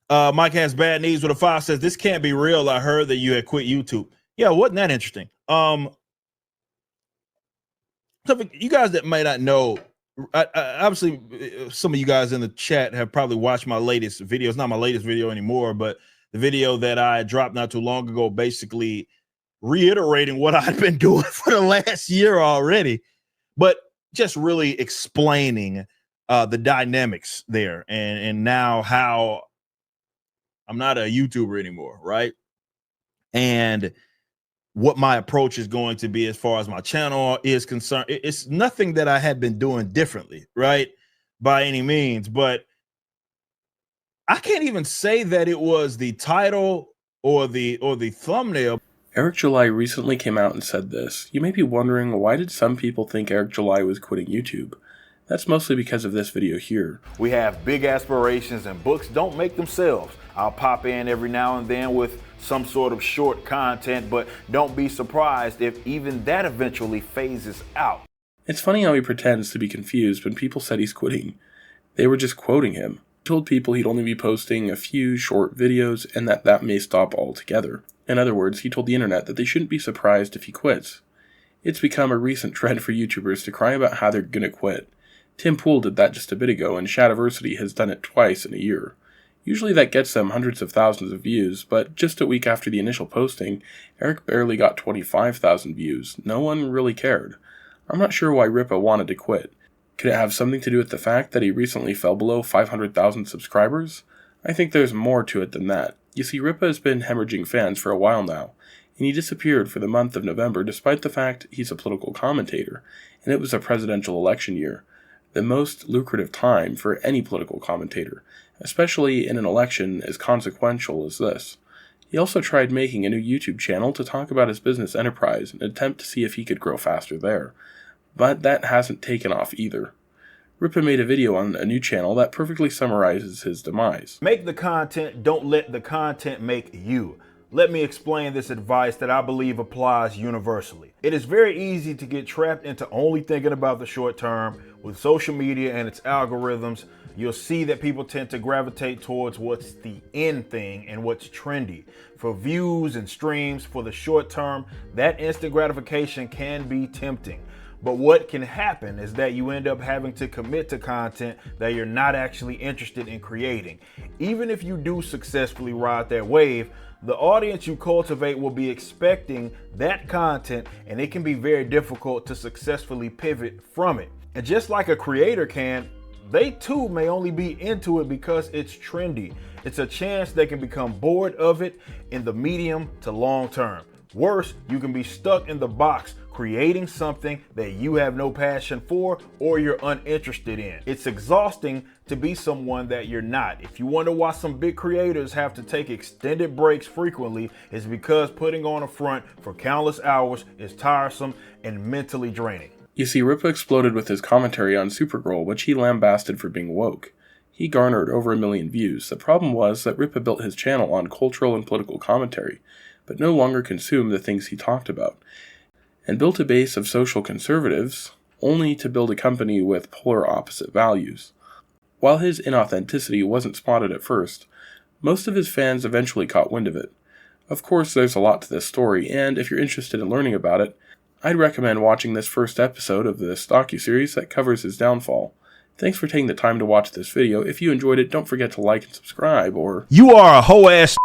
Mike has bad knees with a 5 says, this can't be real. I heard that you had quit YouTube. Yeah, wasn't that interesting? So for you guys that may not know, obviously some of you guys in the chat have probably watched my latest video. It's not my latest video anymore, but the video that I dropped not too long ago, basically reiterating what I've been doing for the last year already, but just really explaining the dynamics there and now how I'm not a YouTuber anymore, right? And what my approach is going to be as far as my channel is concerned. It's nothing that I had been doing differently, right? By any means, but I can't even say that it was the title or the thumbnail. Eric July recently came out and said this. You may be wondering, why did some people think Eric July was quitting YouTube? That's mostly because of this video here. We have big aspirations and books don't make themselves. I'll pop in every now and then with some sort of short content, but don't be surprised if even that eventually phases out. It's funny how he pretends to be confused when people said he's quitting. They were just quoting him. He told people he'd only be posting a few short videos and that may stop altogether. In other words, he told the internet that they shouldn't be surprised if he quits. It's become a recent trend for YouTubers to cry about how they're gonna quit. Tim Pool did that just a bit ago, and Shadiversity has done it twice in a year. Usually that gets them hundreds of thousands of views, but just a week after the initial posting, Eric barely got 25,000 views. No one really cared. I'm not sure why Ripa wanted to quit. Could it have something to do with the fact that he recently fell below 500,000 subscribers? I think there's more to it than that. You see, Ripa has been hemorrhaging fans for a while now, and he disappeared for the month of November despite the fact he's a political commentator, and it was a presidential election year. The most lucrative time for any political commentator, especially in an election as consequential as this. He also tried making a new YouTube channel to talk about his business enterprise in an attempt to see if he could grow faster there. But that hasn't taken off either. Ripa made a video on a new channel that perfectly summarizes his demise. Make the content, don't let the content make you. Let me explain this advice that I believe applies universally. It is very easy to get trapped into only thinking about the short term. With social media and its algorithms, you'll see that people tend to gravitate towards what's the in thing and what's trendy. For views and streams for the short term, that instant gratification can be tempting. But what can happen is that you end up having to commit to content that you're not actually interested in creating. Even if you do successfully ride that wave, the audience you cultivate will be expecting that content, and it can be very difficult to successfully pivot from it. And just like a creator can, they too may only be into it because it's trendy. It's a chance they can become bored of it in the medium to long term. Worse, you can be stuck in the box creating something that you have no passion for or you're uninterested in. It's exhausting to be someone that you're not. If you wonder why some big creators have to take extended breaks frequently, it's because putting on a front for countless hours is tiresome and mentally draining. You see, Ripa exploded with his commentary on Supergirl, which he lambasted for being woke. He garnered over 1 million views. The problem was that Ripa built his channel on cultural and political commentary, but no longer consumed the things he talked about, and built a base of social conservatives, only to build a company with polar opposite values. While his inauthenticity wasn't spotted at first, most of his fans eventually caught wind of it. Of course, there's a lot to this story, and if you're interested in learning about it, I'd recommend watching this first episode of this docuseries that covers his downfall. Thanks for taking the time to watch this video. If you enjoyed it, don't forget to like and subscribe, or... You are a hoe ass